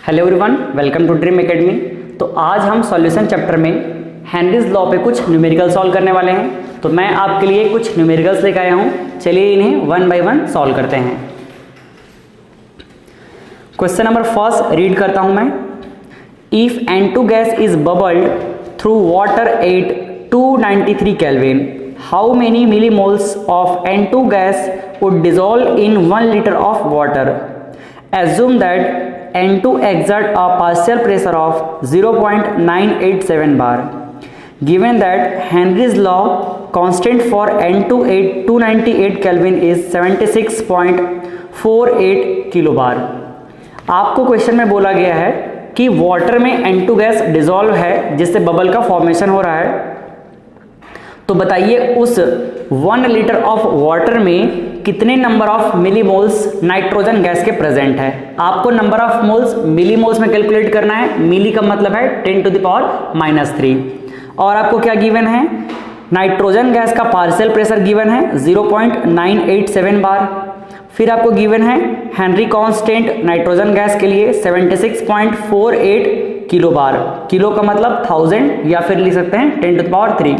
Hello everyone, welcome to Dream Academy. तो आज हम सॉल्यूशन चैप्टर में हेनरीज लॉ पे कुछ न्यूमेरिकल सॉल्व करने वाले हैं। तो मैं आपके लिए कुछ न्यूमेरिकल्स लेकर आया हूँ। चलिए इन्हें वन बाय वन सॉल्व करते हैं। क्वेश्चन नंबर फर्स्ट रीड करता हूँ मैं। If N2 gas is bubbled through water at 293 kelvin, how many millimoles of N2 gas would dissolve in 1 liter of water? Assume that N2 exert a partial pressure of 0.987 bar. Given that Henry's law constant for N2 at 298 Kelvin is 76.48 किलोबार। आपको question में बोला गया है कि water में N2 gas dissolve है जिससे bubble का फॉर्मेशन हो रहा है। तो बताइए उस 1 लीटर ऑफ वाटर में कितने number of millimoles nitrogen gas के प्रेजेंट है। आपको नंबर ऑफ मोल्स मिलीमोल्स में कैलकुलेट करना है। मिली का मतलब है 10⁻³ और आपको क्या गिवन है, नाइट्रोजन गैस का पार्शियल प्रेशर गिवन है 0.987 बार। फिर आपको गिवन है हेनरी कांस्टेंट नाइट्रोजन गैस के लिए 76.48 किलो बार। किलो का मतलब 1000 या फिर लिख सकते हैं 10⁻³।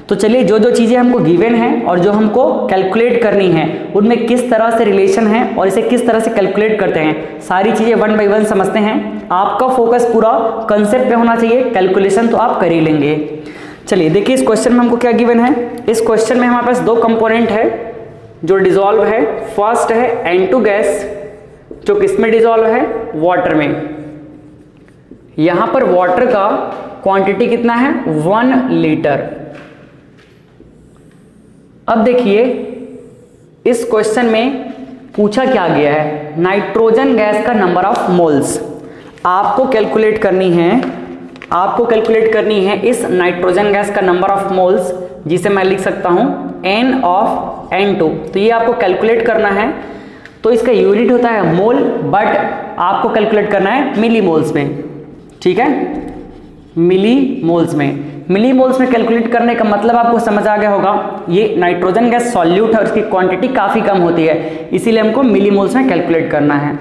तो चलिए जो जो चीज़ें हमको गिवन है और जो हमको कैलकुलेट करनी है उनमें किस तरह से रिलेशन है और इसे किस तरह से कैलकुलेट करते हैं, सारी चीज़ें वन बाय वन समझते हैं। आपका फोकस पूरा कंसेप्ट पे होना चाहिए, कैलकुलेशन तो आप कर ही लेंगे। चलिए देखिए इस क्वेश्चन में हमको क्या गिवन है। इस क्वेश्चन में हमारे पास दो कंपोनेंट है जो डिजॉल्व है। फर्स्ट है N2 गैस जो किस में डिजॉल्व है, वाटर में। यहां पर वाटर का क्वांटिटी कितना है, 1 लीटर। अब देखिए इस क्वेश्चन में पूछा क्या गया है, नाइट्रोजन गैस का नंबर ऑफ मोल्स आपको कैलकुलेट करनी है। आपको कैलकुलेट करनी है इस नाइट्रोजन गैस का नंबर ऑफ मोल्स, जिसे मैं लिख सकता हूं N ऑफ N2। तो ये आपको कैलकुलेट करना है। तो इसका यूनिट होता है मोल, बट आपको कैलकुलेट करना है मिली मोल्स में। ठीक है, मिली मोल्स में। मिली मोल्स में कैलकुलेट करने का मतलब आपको समझ आ गया होगा, ये नाइट्रोजन गैस सॉल्यूट है और इसकी क्वांटिटी काफ़ी कम होती है, इसीलिए हमको मिली मोल्स में कैलकुलेट करना है।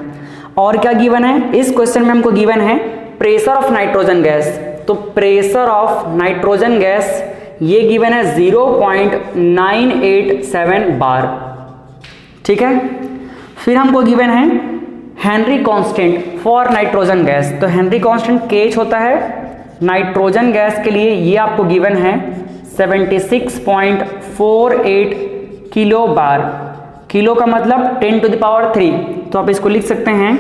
और क्या गिवन है इस क्वेश्चन में, हमको गिवन है प्रेशर ऑफ नाइट्रोजन गैस। तो प्रेशर ऑफ नाइट्रोजन गैस ये गिवन है 0.987 बार। ठीक है, फिर हमको गिवन है Henry constant for nitrogen gas. तो हेनरी कांस्टेंट KH होता है नाइट्रोजन गैस के लिए, ये आपको गिवन है 76.48 किलो बार। किलो का मतलब 10⁻³ तो आप इसको लिख सकते हैं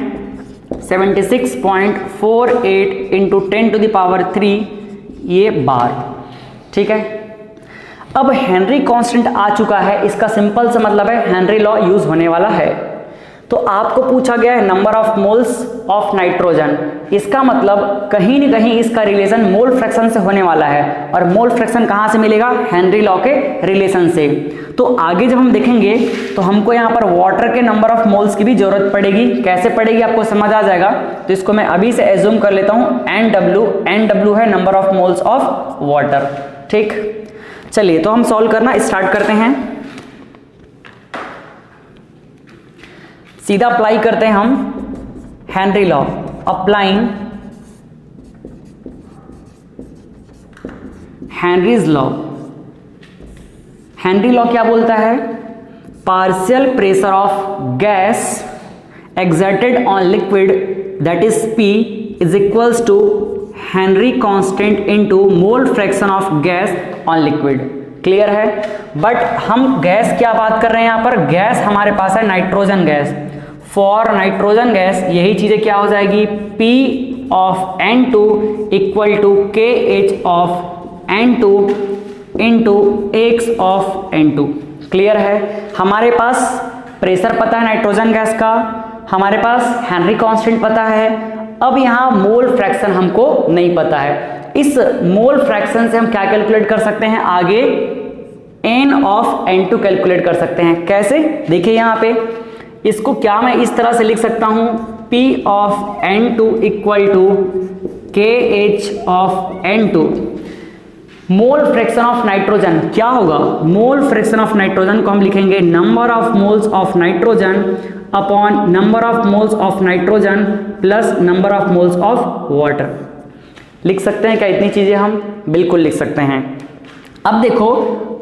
76.48 इंटू 10⁻³ ये बार। ठीक है, अब हेनरी कांस्टेंट आ चुका है, इसका सिंपल सा मतलब है हेनरी लॉ यूज होने वाला है। तो आपको पूछा गया है number of moles of nitrogen, इसका मतलब कहीं न कहीं इसका रिलेशन मोल फ्रैक्शन से होने वाला है। और मोल फ्रैक्शन कहाँ से मिलेगा, हेनरी लॉ के रिलेशन से। तो आगे जब हम देखेंगे तो हमको यहाँ पर वाटर के नंबर ऑफ मोल्स की भी जरूरत पड़ेगी। कैसे पड़ेगी आपको समझ आ जाएगा। तो इसको मैं अभी से एज्यूम कर लेता हूँ NW है number of moles of water. ठीक, चलिए तो हम सॉल्व करना स्टार्ट करते हैं। सीधा अप्लाई करते हैं हम Henry law. Applying Henry's law. Henry law क्या बोलता है, partial pressure of gas exerted on liquid that is P is equals to Henry constant into mole fraction of gas on liquid. Clear है, but हम gas क्या बात कर रहे हैं, यहाँ पर गैस हमारे पास है nitrogen gas. For nitrogen gas यही चीजें क्या हो जाएगी, P of N2 equal to KH of N2 into X of N2। Clear है, हमारे पास प्रेशर पता है नाइट्रोजन गैस का, हमारे पास हेनरी कांस्टेंट पता है। अब यहाँ मोल फ्रैक्शन हमको नहीं पता है। इस मोल फ्रैक्शन से हम क्या कैलकुलेट कर सकते हैं, आगे N ऑफ N2 कैलकुलेट कर सकते हैं। कैसे, देखिए यहाँ पे इसको क्या मैं इस तरह से लिख सकता हूं, P of N2 equal to KH of N2। Mole fraction of nitrogen क्या होगा, मोल फ्रैक्शन ऑफ नाइट्रोजन को हम लिखेंगे number of moles of nitrogen upon number of moles of nitrogen plus number of moles of water. लिख सकते हैं क्या इतनी चीजें हम? बिल्कुल लिख सकते हैं। अब देखो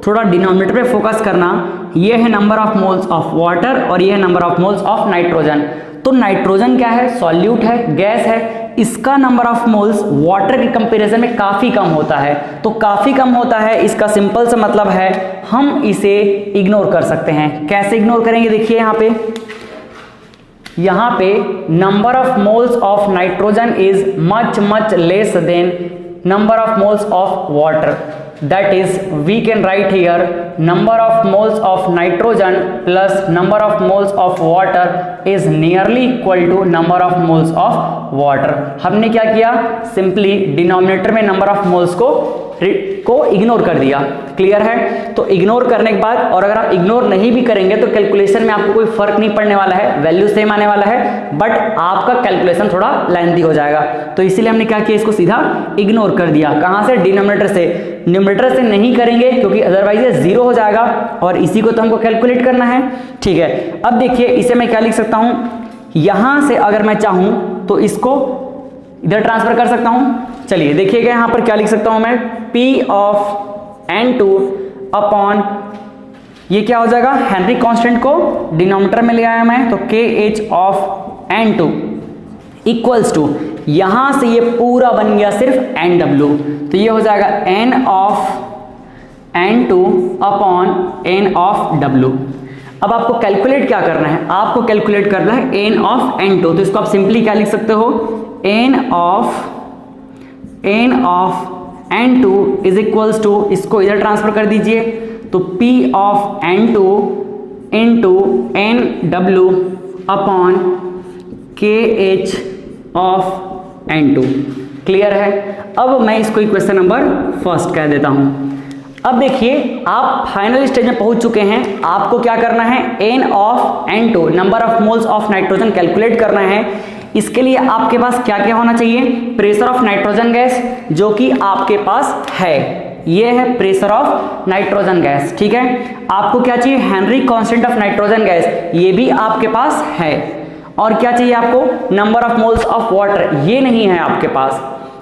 थोड़ा डिनोमिनेटर पे फोकस करना, ये है number of moles of water और ये है number of moles of nitrogen. तो नाइट्रोजन क्या है, सॉल्यूट है, गैस है, इसका नंबर ऑफ मोल्स वाटर के कंपैरिजन में काफी कम होता है। तो काफी कम होता है इसका सिंपल सा मतलब है हम इसे इग्नोर कर सकते हैं। कैसे इग्नोर करेंगे, देखिए यहाँ पे number of moles of nitrogen is much less than number of moles of water, that is we can write here number of moles of nitrogen plus number of moles of water is nearly equal to number of moles of water। हमने क्या किया, simply denominator में number of moles को ignore कर दिया। Clear है? तो ignore करने के बाद, और अगर आप इग्नोर नहीं भी करेंगे तो कैलकुलेशन में आपको कोई फर्क नहीं पड़ने वाला है, वैल्यू सेम आने वाला है, बट आपका कैलकुलेशन थोड़ा लेंथी हो जाएगा। तो इसीलिए हमने क्या किया, इसको सीधा इग्नोर कर दिया। कहां से? डिनोमिनेटर से। न्यूमरेटर से नहीं करेंगे क्योंकि अदरवाइज ये जीरो हो जाएगा और इसी को तो हमको कैलकुलेट करना है। ठीक है, अब देखिए इसे मैं क्या लिख सकता हूं, यहां से अगर मैं चाहूं तो इसको इधर ट्रांसफर कर सकता हूं। चलिए देखिएगा यहां पर क्या लिख सकता हूं मैं, P ऑफ N2 अपॉन, ये क्या हो जाएगा, हेनरी कांस्टेंट को डिनोमिनेटर में ले आया मैं, तो KH of N2 equals to, यहां से ये पूरा बन गया सिर्फ NW, तो ये हो जाएगा N of N2 upon N of W। अब आपको कैलकुलेट क्या करना है, आपको कैलकुलेट करना है N ऑफ N2, तो इसको आप सिंपली क्या लिख सकते हो, N of N2 is equals to, इसको इधर ट्रांसफर कर दीजिए, तो P of N2 into NW upon KH of N2। Clear है? अब मैं इसको इक्वेशन नंबर फर्स्ट कह देता हूं। अब देखिए आप फाइनल स्टेज में पहुंच चुके हैं, आपको क्या करना है, N of N2 number of moles of nitrogen calculate करना है। इसके लिए आपके पास क्या क्या होना चाहिए, प्रेशर ऑफ नाइट्रोजन गैस जो कि आपके पास है, ये है प्रेशर ऑफ नाइट्रोजन गैस। ठीक है, आपको क्या चाहिए, Henry constant of nitrogen gas, ये भी आपके पास है। और क्या चाहिए आपको, number of moles of water, ये नहीं है आपके पास।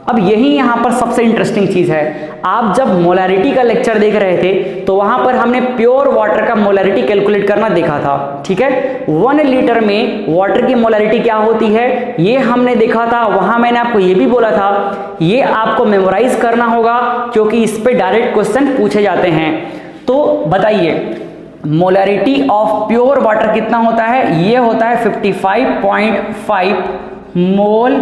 अब यही यहां पर सबसे इंटरेस्टिंग चीज है, आप जब मोलैरिटी का लेक्चर देख रहे थे तो वहां पर हमने प्योर वाटर का मोलैरिटी कैलकुलेट करना देखा था। ठीक है, 1 लीटर में वाटर की मोलैरिटी क्या होती है ये हमने देखा था। वहां मैंने आपको ये भी बोला था, ये आपको मेमोराइज करना होगा क्योंकि इस पे डायरेक्ट क्वेश्चन पूछे जाते हैं। तो बताइए मोलैरिटी ऑफ प्योर वाटर कितना होता है, ये होता है 55.5 मोल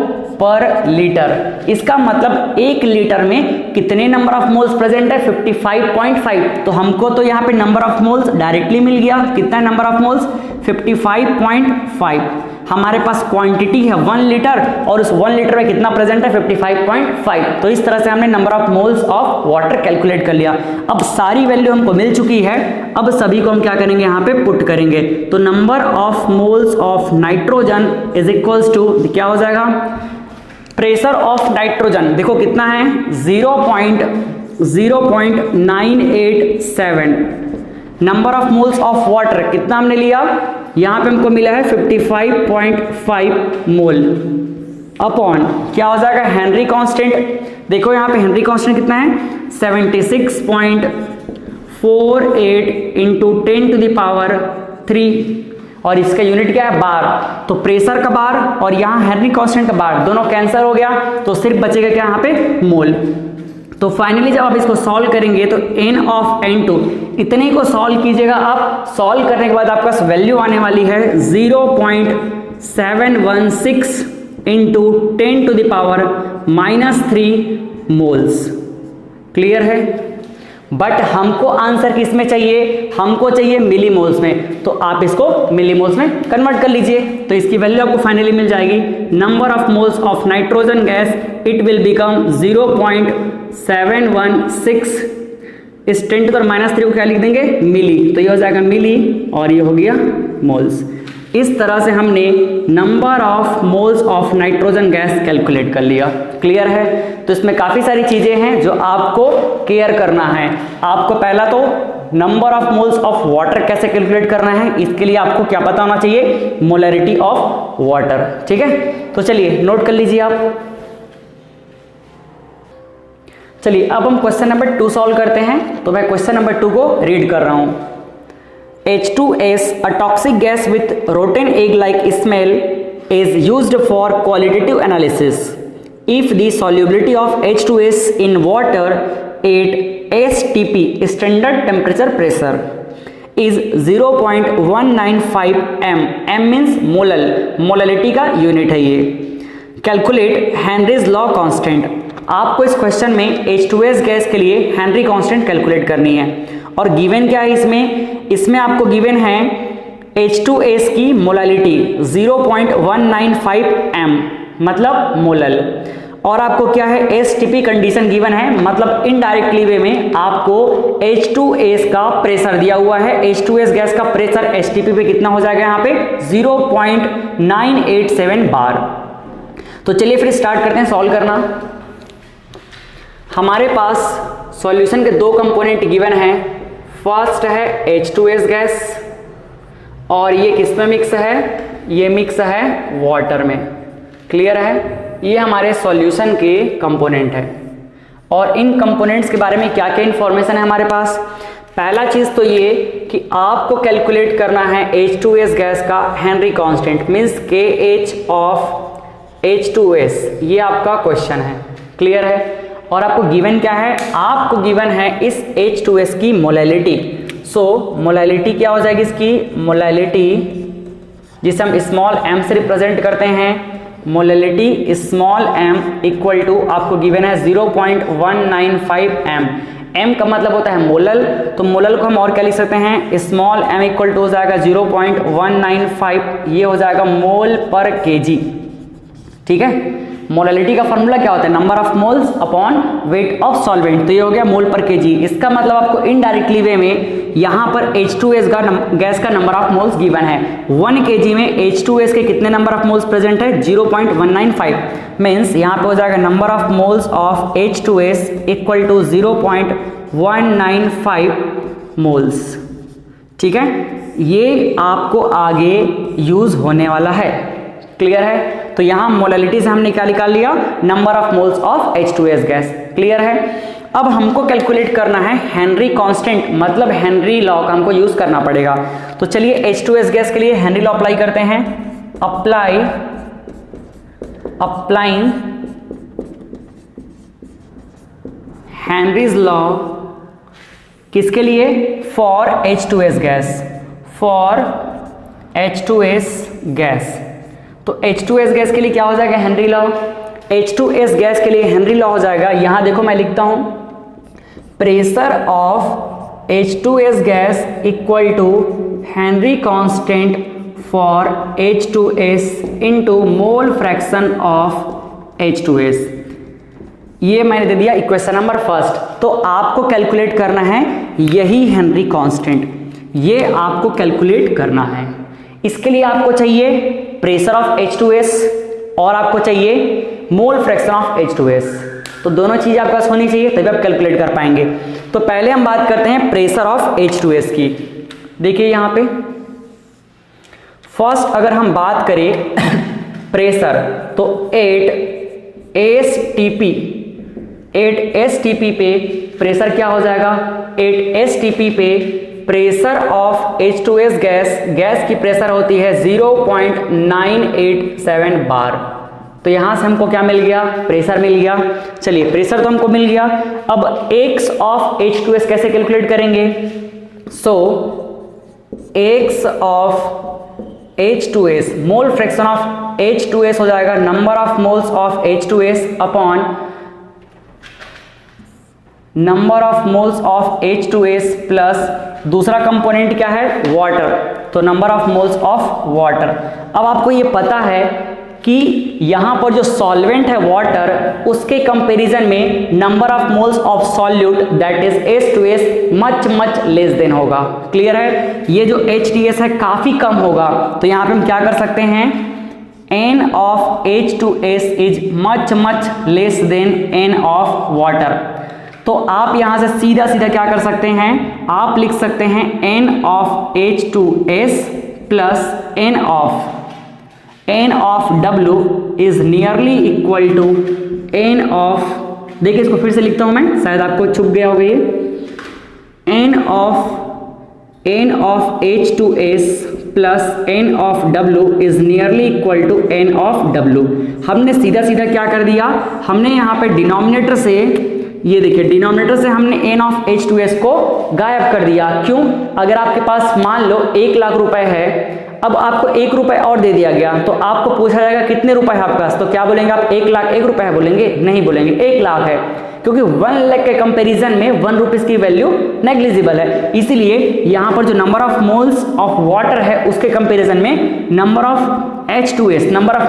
पर लीटर। इसका मतलब 1 लीटर में कितने नंबर ऑफ मोल्स प्रेजेंट है, 55.5। तो हमको तो यहाँ पे नंबर ऑफ मोल्स डायरेक्टली मिल गया, कितना नंबर ऑफ मोल्स, 55.5। हमारे पास क्वांटिटी है 1 लीटर और उस 1 लीटर में कितना प्रेजेंट है, 55.5। तो इस तरह से हमने number of moles of water calculate कर लिया। अब सारी वैल्यू हमको मिल चुकी है, अब सभी को हम क्या करेंगे, यहाँ पे पुट करेंगे। तो number of moles of nitrogen is equals to, क्या हो जाएगा, प्रेशर ऑफ नाइट्रोजन देखो कितना है, 0.987। Number of moles of water कितना हमने लिया, यहां पे हमको मिला है 55.5 मोल अपॉन, क्या हो जाएगा, हेनरी कांस्टेंट। देखो यहां पे हेनरी कांस्टेंट कितना है, 76.48 इंटू 10 टू द पावर 3 और इसका यूनिट क्या है, बार। तो प्रेशर का बार और यहाँ हेनरी कांस्टेंट का बार दोनों कैंसिल हो गया, तो सिर्फ बचेगा क्या यहाँ पे, मोल। तो फाइनली जब आप इसको सॉल्व करेंगे तो N ऑफ N2 इतने को सॉल्व कीजिएगा आप। सॉल्व करने के बाद आपके पास वैल्यू आने वाली है 0.716 into 10 to the power -3 moles. Clear है? बट हमको आंसर किस में चाहिए, हमको चाहिए मिलीमोल्स में, तो आप इसको मिलीमोल्स में कन्वर्ट कर लीजिए। तो इसकी वैल्यू आपको फाइनली मिल जाएगी, number of moles of nitrogen gas it will become 0.716, इस 10 टू द -3 को क्या लिख देंगे, मिली, तो ये हो जाएगा मिली और ये हो गया मोल्स। इस तरह से हमने number of moles of nitrogen gas calculate कर लिया। क्लियर है? तो इसमें काफ़ी सारी चीज़ें हैं जो आपको केयर करना है। आपको पहला तो number of moles of water कैसे कैलकुलेट करना है, इसके लिए आपको क्या पता होना चाहिए, मोलैरिटी ऑफ वाटर। ठीक है, तो चलिए नोट कर लीजिए आप। चलिए अब हम क्वेश्चन नंबर 2 सॉल्व करते हैं। तो मैं क्वेश्चन नंबर 2 को रीड कर रहा हूं। H2S, a toxic gas with rotten egg-like smell, is used for qualitative analysis. If the solubility of H2S in water at STP standard temperature pressure is 0.195 m, m means molal, molality का unit है ये। Calculate Henry's law constant. आपको इस question में H2S gas के लिए Henry constant calculate करनी है। और गिवन क्या है इसमें आपको गिवन है H2S की मोलैलिटी 0.195 m, मतलब मोलल। और आपको क्या है, STP कंडीशन गिवन है, मतलब इनडायरेक्टली वे में आपको H2S का प्रेशर दिया हुआ है। H2S गैस का प्रेशर STP पे कितना हो जाएगा, यहाँ पे 0.987 बार। तो चलिए फिर स्टार्ट करते हैं सॉल्व करना। हमारे पास सॉल्यूशन के 2 कंपोनेंट गिवन हैं। फर्स्ट है H2S गैस और ये किस में मिक्स है, ये मिक्स है वाटर में। क्लियर है? ये हमारे सॉल्यूशन के कंपोनेंट है। और इन कंपोनेंट्स के बारे में क्या क्या इंफॉर्मेशन है हमारे पास। पहला चीज तो ये कि आपको कैलकुलेट करना है H2S गैस का Henry constant, means KH of H2S। ये आपका क्वेश्चन है। क्लियर है? और आपको गिवन क्या है, आपको गिवन है इस H2S की मोलैलिटी। सो मोलैलिटी क्या हो जाएगी इसकी, मोलैलिटी जिसे हम स्मॉल m से रिप्रेजेंट करते हैं, molality small m equal to आपको गिवन है 0.195 m। m का मतलब होता है मोलल, तो मोलल को हम और क्या लिख सकते हैं, स्मॉल m इक्वल टू हो जाएगा 0.195, ये हो जाएगा मोल पर केजी। ठीक है? मोलैलिटी का फॉर्मूला क्या होता है, number of moles upon weight of solvent. तो ये हो गया मोल पर केजी। इसका मतलब आपको इनडायरेक्टली वे में यहाँ पर H2S गैस का नंबर ऑफ मोल्स गिवन है। 1 kg में H2S के कितने नंबर ऑफ मोल्स प्रेजेंट है, 0.195। मीन्स यहाँ पे हो जाएगा number of moles of H2S equal to 0.195 moles. ठीक है? ये आपको आगे यूज होने वाला है। क्लियर है? तो यहां मोलैलिटी से हमने क्या निकाल लिया, number of moles of H2S gas. Clear है? अब हमको कैलकुलेट करना है हेनरी कांस्टेंट, मतलब हेनरी लॉ का हमको यूज करना पड़ेगा। तो चलिए H2S गैस के लिए हेनरी लॉ अप्लाई करते हैं। अप्लाइंग हेनरीज लॉ किसके लिए, for H2S gas, for H2S gas. तो H2S गैस के लिए क्या हो जाएगा, हेनरी लॉ। H2S गैस के लिए हेनरी लॉ हो जाएगा, यहां देखो मैं लिखता हूं, pressure of H2S gas equal to Henry constant for H2S into mole fraction of H2S। ये मैंने दे दिया इक्वेशन नंबर फर्स्ट। तो आपको कैलकुलेट करना है यही हेनरी कांस्टेंट, ये आपको कैलकुलेट करना है। इसके लिए आपको चाहिए प्रेशर ऑफ H2S और आपको चाहिए मोल फ्रैक्शन ऑफ H2S। तो दोनों चीज आपके पास होनी चाहिए तभी आप कैलकुलेट कर पाएंगे। तो पहले हम बात करते हैं प्रेशर ऑफ H2S की। देखिए यहां पे फर्स्ट अगर हम बात करें प्रेशर, तो 8 STP पे प्रेशर क्या हो जाएगा, 8 STP पे प्रेशर ऑफ H2S गैस की प्रेशर होती है 0.987 बार। तो यहां से हमको क्या मिल गया, प्रेशर मिल गया। चलिए प्रेशर तो हमको मिल गया। अब x ऑफ H2S कैसे कैलकुलेट करेंगे, सो x of H2S, mole fraction of H2S हो जाएगा number of moles of H2S upon number of moles of H2S plus दूसरा कंपोनेंट क्या है, वाटर, तो number of moles of water. अब आपको ये पता है कि यहाँ पर जो सॉल्वेंट है वाटर, उसके कंपैरिजन में number of moles of solute that is H2S much less than होगा। क्लियर है? ये जो HTS है काफी कम होगा, तो यहाँ पे हम क्या कर सकते हैं, N of H2S is much less than N of water. तो आप यहां से सीधा क्या कर सकते हैं, आप लिख सकते हैं N of H2S plus N of W is nearly equal to N of, देखिए इसको फिर से लिखता हूं मैं, शायद आपको छुप गया होगा ये, N of H2S plus N of W is nearly equal to N of W। हमने सीधा क्या कर दिया, हमने यहाँ पे डिनोमिनेटर से, ये देखिए डिनोमिनेटर से हमने N ऑफ H2S को गायब कर दिया। क्यों? अगर आपके पास मान लो 1 लाख रुपए है, अब आपको 1 रुपए और दे दिया गया, तो आपको पूछा जाएगा कितने रुपए है आपके पास, तो क्या बोलेंगे आप, 1 लाख 1 रुपए है बोलेंगे? नहीं बोलेंगे, 1 लाख है, क्योंकि 1 लाख के कंपैरिजन में 1 रुपीस की वैल्यू नेग्लिजिबल है। इसीलिए यहां पर जो number of moles of water है उसके कंपैरिजन में number of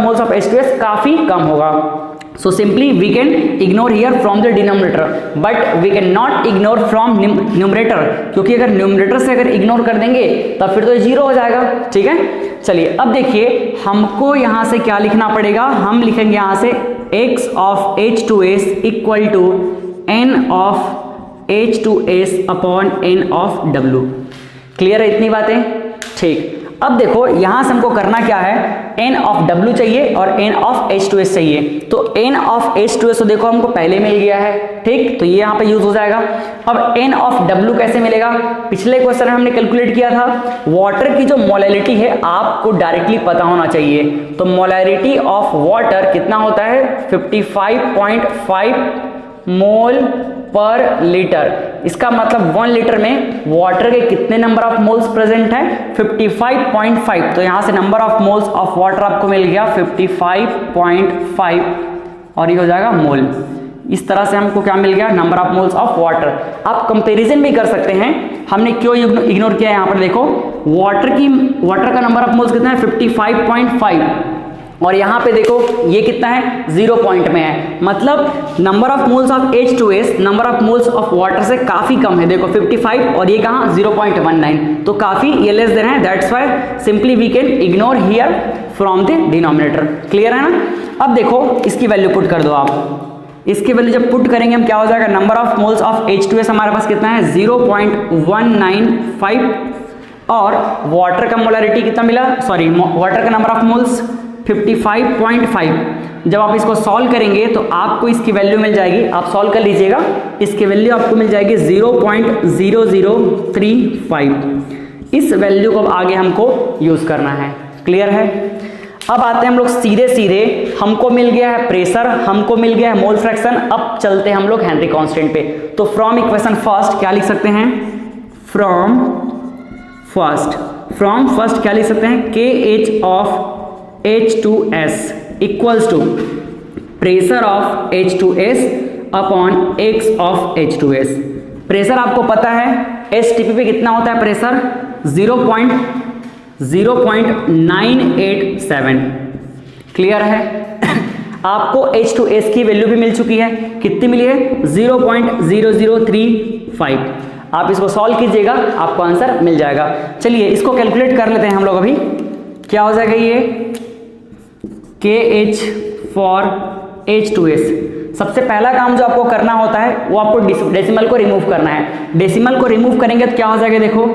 moles of H2S काफी कम होगा। So simply we can ignore here from the denominator, but we can not ignore from numerator, क्योंकि अगर न्यूमरेटर से अगर इग्नोर कर देंगे तब फिर तो 0 हो जाएगा। ठीक है, चलिए अब देखिए हमको यहाँ से क्या लिखना पड़ेगा, हम लिखेंगे यहाँ से x of H2S equal to N of H2S upon N of W। Clear है इतनी बातें? ठीक, अब देखो यहां से हमको करना क्या है, N ऑफ W चाहिए और N ऑफ H2S चाहिए। तो N ऑफ H2S तो देखो हमको पहले मिल गया है, ठीक, तो ये यहां पे यूज हो जाएगा। अब N ऑफ W कैसे मिलेगा, पिछले क्वेश्चन में हमने कैलकुलेट किया था, वाटर की जो मोलैलिटी है आपको डायरेक्टली पता होना चाहिए। तो मोलैलिटी ऑफ वाटर कितना होता है, 55.5 मोल पर लीटर। इसका मतलब 1 लीटर में वाटर के कितने नंबर ऑफ मोल्स प्रेजेंट है, 55.5। तो यहां से number of moles of water आपको मिल गया 55.5 और ये हो जाएगा मोल। इस तरह से हमको क्या मिल गया, number of moles of water. आप कंपैरिजन भी कर सकते हैं, हमने क्यों इग्नोर किया, यहां पर देखो वाटर का नंबर ऑफ मोल्स कितना है 55.5 और यहाँ पे देखो ये कितना है, 0 पॉइंट में है, मतलब number of moles of H2S number of moles of water से काफी कम है। देखो 55 और ये कहाँ 0.19, तो काफी ये लेस देन है, that's why simply we can ignore here from the denominator. Clear है ना? अब देखो इसकी वैल्यू पुट कर दो आप, इसकी वैल्यू जब पुट करेंगे हम क्या हो जाएगा, number of moles of H2S हमारे पास कितना है 0.195 और वाटर का मोलैरिटी कितना मिला, सॉरी वाटर का नंबर ऑफ मोल्स 55.5। जब आप इसको सॉल्व करेंगे तो आपको इसकी वैल्यू मिल जाएगी, आप सॉल्व कर लीजिएगा, इसकी वैल्यू आपको मिल जाएगी 0.0035। इस वैल्यू को आगे हमको यूज करना है। क्लियर है? अब आते हैं हम लोग सीधे हमको मिल गया है प्रेशर, हमको मिल गया है मोल फ्रैक्शन। अब चलते हैं हम लोग हेनरी कांस्टेंट पे। तो फ्रॉम इक्वेशन फर्स्ट क्या लिख सकते हैं, फ्रॉम फर्स्ट क्या लिख सकते हैं, KH of H2S equals to pressure of H2S upon X of H2S। Pressure आपको पता है STP पे कितना होता है प्रेशर, 0.987। क्लियर है? आपको H2S की वैल्यू भी मिल चुकी है, कितनी मिली है 0.0035। आप इसको सॉल्व कीजिएगा आपको आंसर मिल जाएगा। चलिए इसको कैलकुलेट कर लेते हैं हम लोग अभी। क्या हो जाएगा ये KH फॉर H2S। सबसे पहला काम जो आपको करना होता है वो आपको डेसिमल को रिमूव करना है। डेसिमल को रिमूव करेंगे तो क्या हो जाएगा, देखो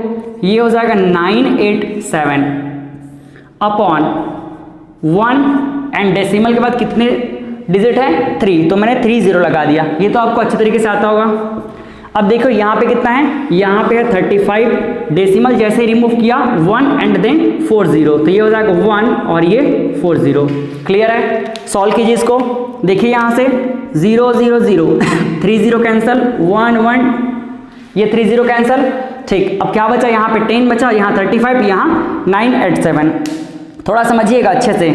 ये हो जाएगा 987 अपॉन 1 एंड डेसिमल के बाद कितने डिजिट है 3, तो मैंने 30 लगा दिया। ये तो आपको अच्छे तरीके से आता होगा। अब देखो यहाँ पे कितना है, यहाँ पे है 35, डेसिमल जैसे रिमूव किया 1 एंड देन 40, तो ये हो जाएगा 1 और ये 40। क्लियर है? सॉल्व कीजिए इसको, देखिए यहाँ से 0 0 0 3 0 कैंसल, 1 1 ये 3 0 कैंसल। ठीक, अब क्या बचा, यहाँ पे 10 बचा, यहाँ 35, यहाँ 987। थोड़ा समझिएगा अच्छे से,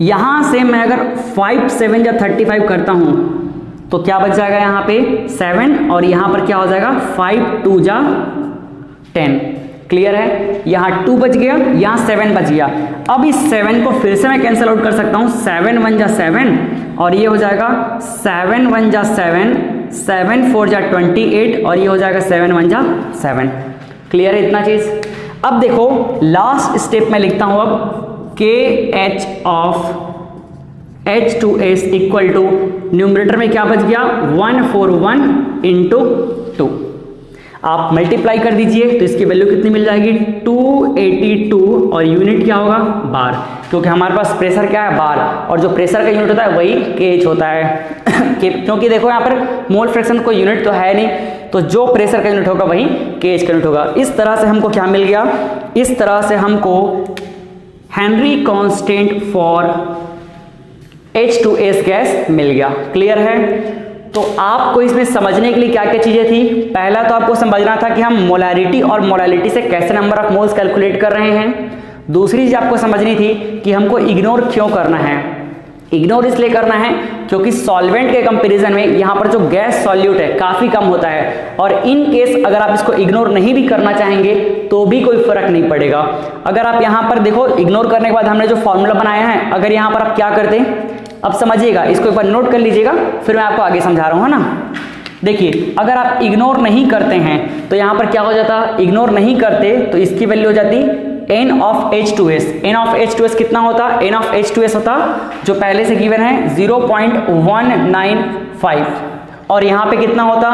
यहाँ से मैं अगर 5 7 या 35 करता हूँ तो क्या बच जाएगा, यहाँ पे 7 और यहाँ पर क्या हो जाएगा 5 2 जा 10। क्लियर है, यहाँ 2 बच गया, यहाँ 7 बच गया। अब इस 7 को फिर से मैं कैंसिल आउट कर सकता हूँ, 7 1 जा 7 और ये हो जाएगा 7 1 जा 7, 7 4 जा 28 और ये हो जाएगा 7 1 जा 7। क्लियर है इतना चीज। अब देखो लास्ट स्टेप में लिखता हूं अब KH of H2S equal to numerator में क्या बच गया 141 इंटू 2। आप मल्टीप्लाई कर दीजिए तो इसकी वैल्यू कितनी मिल जाएगी 282 और यूनिट क्या होगा बार, क्योंकि हमारे पास प्रेशर क्या है बार और जो प्रेशर का यूनिट होता है वही KH होता है क्योंकि देखो यहाँ पर मोल फ्रैक्शन कोई यूनिट तो है नहीं, तो जो प्रेशर का यूनिट होगा वही KH का यूनिट होगा। इस तरह से हमको क्या मिल गया, इस तरह से हमको Henry constant for H2S gas मिल गया। क्लियर है। तो आपको इसमें समझने के लिए क्या क्या चीजें थी, पहला तो आपको समझना था कि हम मोलैरिटी और मोलैलिटी से कैसे नंबर ऑफ मोल्स कैलकुलेट कर रहे हैं। दूसरी चीज आपको समझनी थी कि हमको इग्नोर क्यों करना है। इग्नोर इसलिए करना है क्योंकि सॉल्वेंट के कंपैरिजन में यहाँ पर जो गैस सॉल्यूट है काफी कम होता है, और इन केस अगर आप इसको इग्नोर नहीं भी करना चाहेंगे तो भी कोई फर्क नहीं पड़ेगा। अगर आप यहाँ पर देखो इग्नोर करने के बाद हमने जो फॉर्मूला बनाया है, अगर यहाँ पर आप क्या करते, अब समझिएगा, इसको एक बार नोट कर लीजिएगा, फिर मैं आपको आगे समझा रहा हूँ, है ना। देखिए अगर आप इग्नोर नहीं करते हैं तो यहाँ पर क्या हो जाता, इग्नोर नहीं करते तो इसकी वैल्यू हो जाती n of H2S। n of H2S कितना होता, n ऑफ H2S होता जो पहले से गिवन है 0.195 और यहाँ पे कितना होता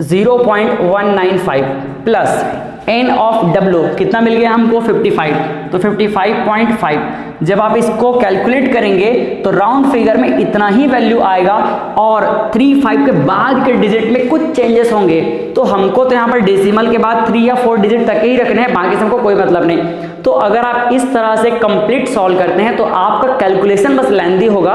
0.195 प्लस n ऑफ W कितना मिल गया हमको 55, तो 55.5। जब आप इसको कैलकुलेट करेंगे तो राउंड फिगर में इतना ही वैल्यू आएगा और 35 के बाद के डिजिट में कुछ चेंजेस होंगे, तो हमको तो यहाँ पर डेसिमल के बाद 3 या 4 डिजिट तक ही रखने हैं, बाकी से हमको कोई मतलब नहीं। तो अगर आप इस तरह से कंप्लीट सॉल्व करते हैं तो आपका कैलकुलेशन बस लेंथी होगा,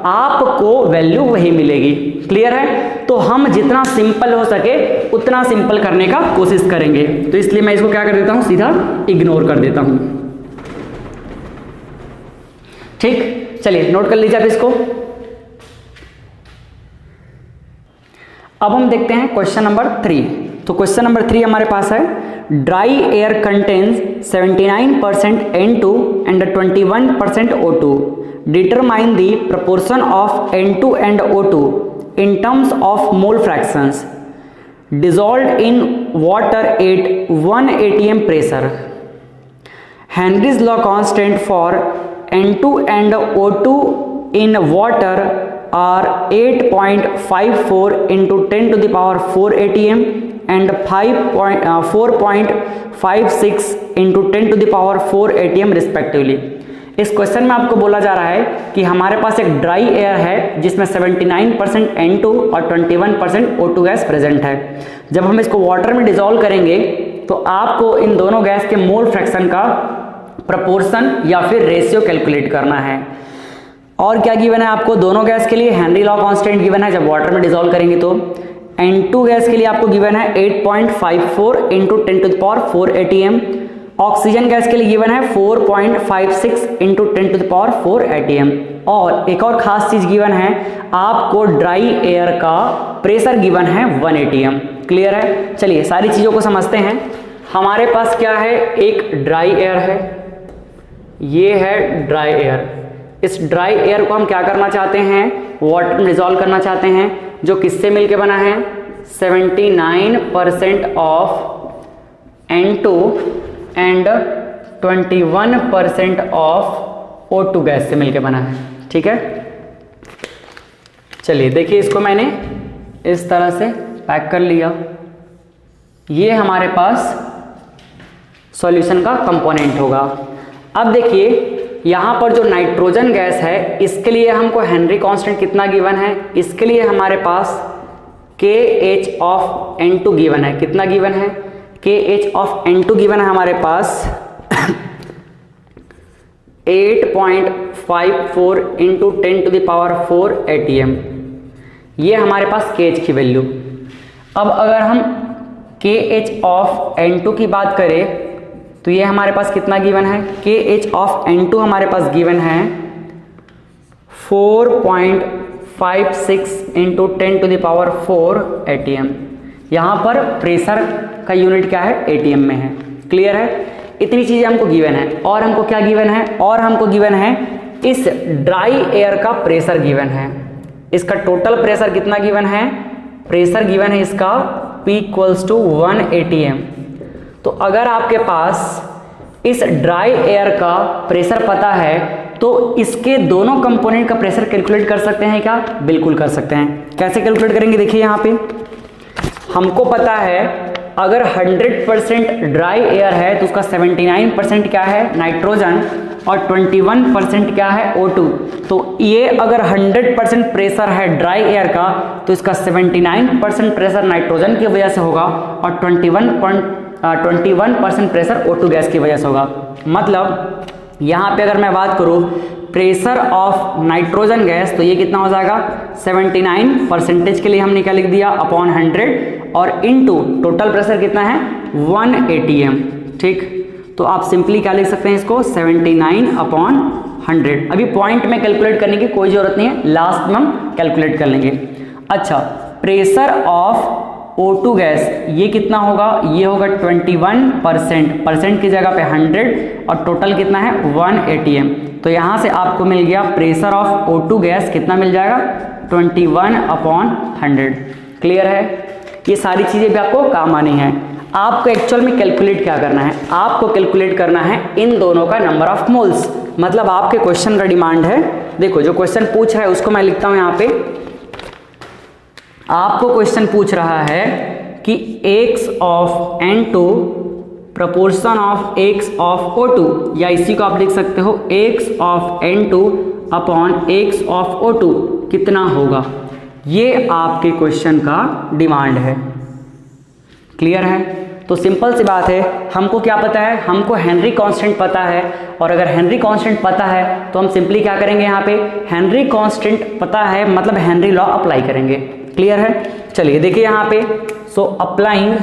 आपको वैल्यू वही मिलेगी। क्लियर है। तो हम जितना सिंपल हो सके उतना सिंपल करने का कोशिश करेंगे, तो इसलिए मैं इसको क्या कर देता हूं, सीधा इग्नोर कर देता हूं। ठीक, चलिए नोट कर लीजिए आप इसको। अब हम देखते हैं क्वेश्चन नंबर 3। तो क्वेश्चन नंबर 3 हमारे पास है, dry air contains 79% N2 and 21% O2, determine the proportion of N2 and O2 in terms of mole fractions dissolved in water at 1 atm pressure. Henry's law constant for N2 and O2 in water are 8.54 into 10 to the power 4 atm and 4.56 into 10 to the power 4 atm respectively. इस question में आपको बोला जा रहा है कि हमारे पास एक ड्राई एयर है जिसमें 79% N2 और 21% O2 गैस प्रेजेंट है। जब हम इसको वाटर में डिसॉल्व करेंगे तो आपको इन दोनों गैस के मोल फ्रैक्शन का प्रपोर्शन या फिर रेशियो कैलकुलेट करना है। और क्या गिवन है आपको दोनों गैस के लिए, हेनरी लॉ कांस्टेंट गिवन है जब वाटर में डिसॉल्व करेंगे तो। N2 गैस के लिए आपको गिवन है 8.54 into 10 to the power 4 atm। Oxygen gas के लिए गिवन है 4.56 into 10 to the power 4 atm। और एक और खास चीज गिवन है, आपको ड्राई एयर का प्रेशर गिवन है 1 atm। क्लियर है। चलिए सारी चीजों को समझते हैं। हमारे पास क्या है, एक ड्राई एयर है, ये है ड्राई एयर। इस ड्राई एयर को हम क्या करना चाहते हैं, वाटर में डिसॉल्व करना चाहते हैं, जो किससे मिलके बना है 79% of N2 and 21% of O2 gas से मिलके बना है। ठीक है, चलिए देखिए इसको मैंने इस तरह से पैक कर लिया। ये हमारे पास सॉल्यूशन का कंपोनेंट होगा। अब देखिए यहाँ पर जो नाइट्रोजन गैस है इसके लिए हमको हेनरी कांस्टेंट कितना गिवन है, इसके लिए हमारे पास KH ऑफ N2 गिवन है। कितना गिवन है, KH ऑफ N2 गिवन है हमारे पास 8.54 into 10 to the power 4 atm। ये हमारे पास KH की वैल्यू। अब अगर हम KH ऑफ N2 की बात करें तो ये हमारे पास कितना गिवन है, KH ऑफ N2 हमारे पास गिवन है 4.56 into 10 to the power 4 atm। यहाँ पर प्रेशर का यूनिट क्या है, एटीएम में है। क्लियर है, इतनी चीजें हमको गिवन है। और हमको क्या गिवन है, और हमको गिवन है इस ड्राई एयर का प्रेशर गिवन है। इसका टोटल प्रेशर कितना गिवन है, प्रेशर गिवन है इसका P इक्वल्स टू 1 atm। तो अगर आपके पास इस ड्राई एयर का प्रेशर पता है तो इसके दोनों कंपोनेंट का प्रेशर कैलकुलेट कर सकते हैं क्या, बिल्कुल कर सकते हैं। कैसे कैलकुलेट करेंगे, देखिए यहाँ पे हमको पता है अगर 100% ड्राई एयर है तो उसका 79% क्या है, नाइट्रोजन, और 21% क्या है, O2। तो ये अगर 100% प्रेशर है ड्राई एयर का तो इसका 79% प्रेशर नाइट्रोजन की वजह से होगा और 21% प्रेशर O2 गैस की वजह से होगा। मतलब यहाँ पे अगर मैं बात करूँ प्रेशर ऑफ नाइट्रोजन गैस तो ये कितना हो जाएगा, 79% के लिए हमने क्या लिख दिया, अपॉन 100, और इनटू टोटल प्रेशर कितना है, 1 atm। ठीक, तो आप सिंपली क्या लिख सकते हैं इसको, 79/100। अभी पॉइंट में कैलकुलेट करने की कोई जरूरत नहीं है, लास्ट में हम कैलकुलेट कर लेंगे। अच्छा, प्रेशर ऑफ O2 गैस ये कितना होगा, ये होगा 21%, परसेंट की जगह पे 100 और टोटल कितना है 1 atm। तो यहाँ से आपको मिल गया प्रेशर ऑफ O2 गैस कितना मिल जाएगा, 21/100। क्लियर है, ये सारी चीज़ें भी आपको काम आनी है। आपको एक्चुअल में कैलकुलेट क्या करना है, आपको कैलकुलेट करना है इन दोनों का नंबर ऑफ मोल्स। मतलब आपके क्वेश्चन का डिमांड है, देखो जो क्वेश्चन पूछ रहा है उसको मैं लिखता हूँ यहाँ पे। आपको क्वेश्चन पूछ रहा है कि x of N2 proportion of x of O2, या इसी को आप लिख सकते हो x of N2 upon x of O2 कितना होगा, ये आपके क्वेश्चन का डिमांड है। क्लियर है, तो सिंपल सी बात है, हमको क्या पता है, हमको हेनरी कांस्टेंट पता है, और अगर हेनरी कांस्टेंट पता है तो हम सिंपली क्या करेंगे, यहाँ पे हेनरी कांस्टेंट पता है मतलब हेनरी लॉ अप्लाई करेंगे। क्लियर है, चलिए देखिए यहाँ पे, so applying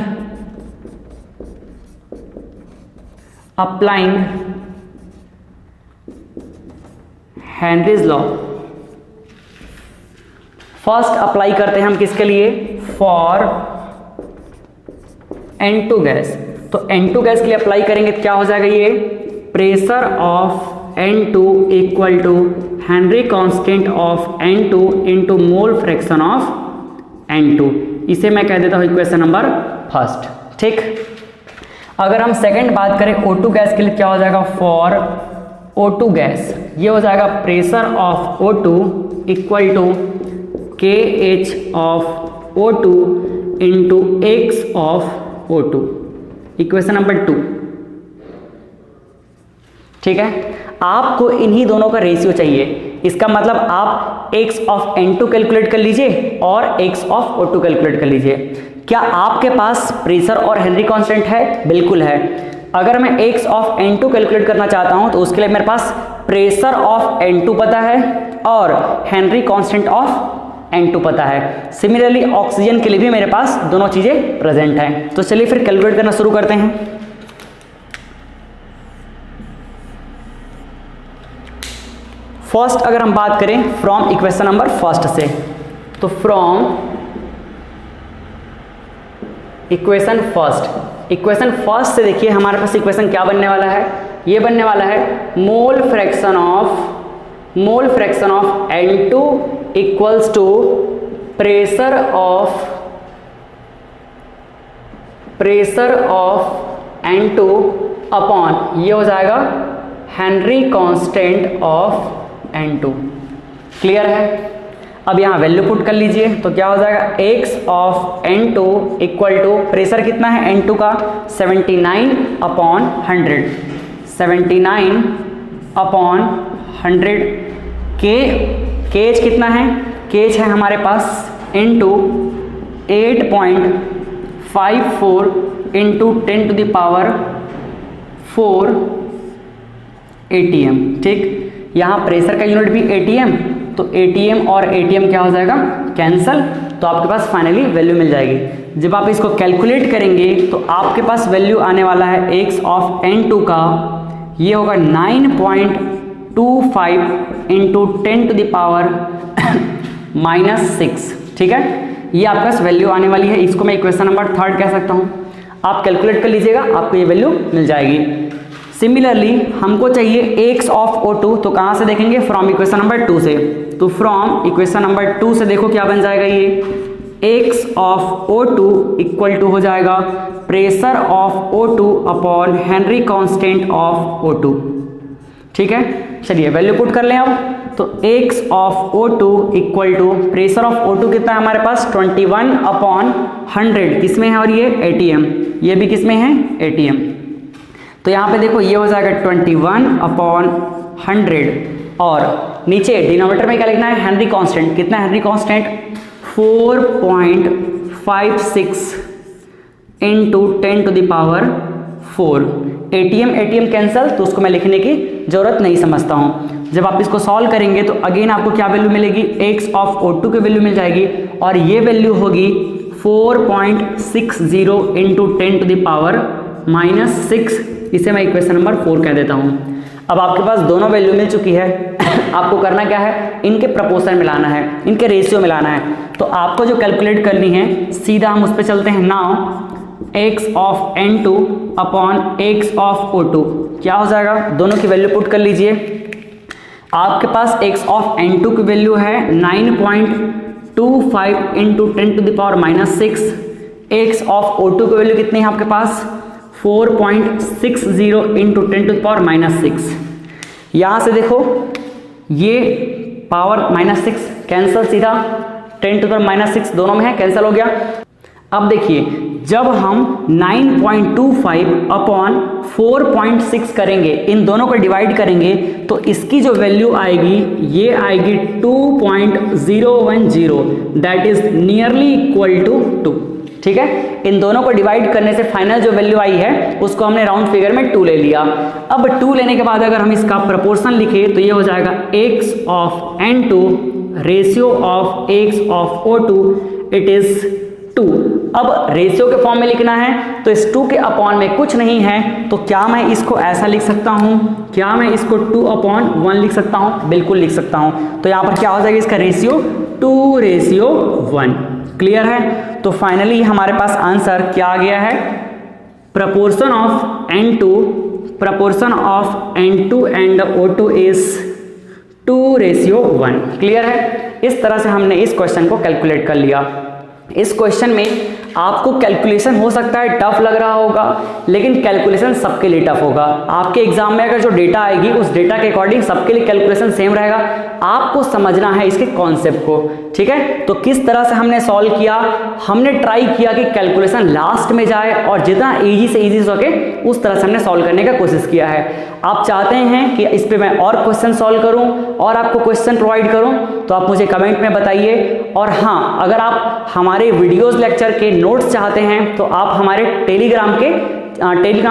Henry's law. First apply करते हैं हम किसके लिए, फॉर N2 गैस। तो N2 गैस के लिए अप्लाई करेंगे तो क्या हो जाएगा, ये pressure of N2 equal to Henry constant of N2 into mole fraction of N2। इसे मैं कह देता हूँ इक्वेशन नंबर फर्स्ट। ठीक, अगर हम सेकंड बात करें O2 गैस के लिए क्या हो जाएगा, फॉर O2 गैस ये हो जाएगा pressure of O2 equal to KH of O2 into X of O2, equation number 2। ठीक है, आपको इन्हीं दोनों का रेशियो चाहिए। इसका मतलब आप x ऑफ N2 कैलकुलेट कर लीजिए और x ऑफ O2 कैलकुलेट कर लीजिए। क्या आपके पास प्रेशर और हेनरी कांस्टेंट है, बिल्कुल है। अगर मैं x ऑफ N2 कैलकुलेट करना चाहता हूं तो उसके लिए मेरे पास प्रेशर ऑफ N2 पता है और हेनरी कांस्टेंट ऑफ N2 पता है। सिमिलरली ऑक्सीजन के लिए भी मेरे पास दोनों चीजें प्रेजेंट हैं। तो चलिए फिर कैलकुलेट करना शुरू करते हैं। फर्स्ट अगर हम बात करें फ्रॉम इक्वेशन नंबर फर्स्ट से, तो फ्रॉम इक्वेशन फर्स्ट से देखिए हमारे पास इक्वेशन क्या बनने वाला है, ये बनने वाला है mole fraction of N2 equals to pressure of N2 upon ये हो जाएगा Henry constant of N2। Clear है, अब यहाँ वैल्यू पुट कर लीजिए तो क्या हो जाएगा, x of N2 equal to pressure कितना है N2 का 79/100, 79/100 KH कितना है, KH है हमारे पास इंटू 8.54 इंटू 10⁴ ATM। ठीक, यहाँ प्रेशर का यूनिट भी ATM, तो ATM और ATM क्या हो जाएगा, कैंसल। तो आपके पास फाइनली वैल्यू मिल जाएगी। जब आप इसको कैलकुलेट करेंगे तो आपके पास वैल्यू आने वाला है x ऑफ N2 का, ये होगा 9.25 इंटू 10⁻⁻⁶। ठीक है, ये आपके पास वैल्यू आने वाली है। इसको मैं इक्वेशन नंबर 3 कह सकता हूँ। आप कैलकुलेट कर लीजिएगा, आपको ये वैल्यू मिल जाएगी। सिमिलरली हमको चाहिए x ऑफ O2, तो कहाँ से देखेंगे, फ्रॉम इक्वेशन नंबर 2 से। तो फ्रॉम इक्वेशन नंबर 2 से देखो क्या बन जाएगा, ये x of O2 equal to हो जाएगा pressure of O2 upon Henry constant of O2। ठीक है, चलिए वैल्यू पुट कर लें अब। तो x of O2 equal to pressure of O2 कितना है हमारे पास 21 अपॉन 100, किसमें है, और ये ATM, ये भी किसमें है, ATM। तो यहाँ पे देखो ये हो जाएगा 21 अपॉन 100 और नीचे डिनोमिनेटर में क्या लिखना है, हेनरी कांस्टेंट, कितना Henry constant 4.56 into 10 to the power 4। ATM cancel, तो उसको मैं लिखने की जरूरत नहीं समझता हूँ। जब आप इसको सॉल्व करेंगे तो अगेन आपको क्या वैल्यू मिलेगी, x ऑफ O2 की वैल्यू मिल जाएगी और ये वैल्यू होगी 4.60 इंटू 10 टू द पावर -6। इसे मैं इक्वेशन नंबर 4 कह देता हूँ। अब आपके पास दोनों वैल्यू मिल चुकी है, आपको करना क्या है, इनके प्रपोर्शन मिलाना है, इनके रेशियो मिलाना है। तो आपको जो कैलकुलेट करनी है सीधा हम उस पर चलते हैं। Now x of N2 upon x of O2 क्या हो जाएगा, दोनों की वैल्यू पुट कर लीजिए। आपके पास x ऑफ N2 की वैल्यू है 9.25 into 10 to the power -6। x of O2 की वैल्यू कितनी है आपके पास 4.60 इंटू 10 टू द पावर -6। यहाँ से देखो ये पावर -6 कैंसिल, सीधा 10 टू द पावर -6 दोनों में है, कैंसिल हो गया। अब देखिए जब हम 9.25 अपॉन 4.6 करेंगे, इन दोनों को डिवाइड करेंगे तो इसकी जो वैल्यू आएगी ये आएगी 2.010, that is nearly equal to 2। ठीक है, इन दोनों को डिवाइड करने से फाइनल जो वैल्यू आई है उसको हमने राउंड फिगर में 2 ले लिया। अब 2 लेने के बाद अगर हम इसका प्रपोर्शन लिखे तो ये हो जाएगा x of N2 ratio of x of O2 it is 2। अब रेशियो के फॉर्म में लिखना है तो इस 2 के अपॉन में कुछ नहीं है, तो क्या मैं इसको ऐसा लिख सकता हूं, क्या मैं इसको 2/1 लिख सकता हूं, बिल्कुल लिख सकता हूं। तो यहां पर क्या हो जाएगा इसका रेशियो 2:1। क्लियर है, तो फाइनली हमारे पास आंसर क्या आ गया है, proportion of N2 and O2 is 2:1। Clear है, इस तरह से हमने इस क्वेश्चन को कैलकुलेट कर लिया। इस क्वेश्चन में आपको कैलकुलेशन हो सकता है टफ लग रहा होगा, लेकिन कैलकुलेशन सबके लिए टफ होगा। आपके एग्जाम में अगर जो डेटा आएगी उस डेटा के अकॉर्डिंग सबके लिए कैलकुलेशन सेम रहेगा, आपको समझना है इसके कॉन्सेप्ट को। ठीक है, तो किस तरह से हमने सॉल्व किया, हमने ट्राई किया कि कैलकुलेशन लास्ट में जाए और जितना इजी से इजी सके उस तरह से हमने सॉल्व करने का कोशिश किया है। आप चाहते हैं कि इस पे मैं और क्वेश्चन सॉल्व करूं और आपको क्वेश्चन प्रोवाइड करूं तो आप मुझे कमेंट में बताइए। और हाँ, अगर आप हमारे वीडियोस लेक्चर के नोट्स चाहते हैं तो आप हमारे टेलीग्राम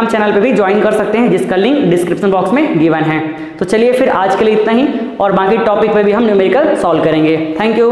चैनल पे भी ज्वाइन कर सकते हैं, जिसका लिंक डिस्क्रिप्शन बॉक्स में गिवन है। तो चलिए फिर आज के लिए इतना ही, और बाकी टॉपिक पे भी हम न्यूमेरिकल सॉल्व करेंगे। Thank you.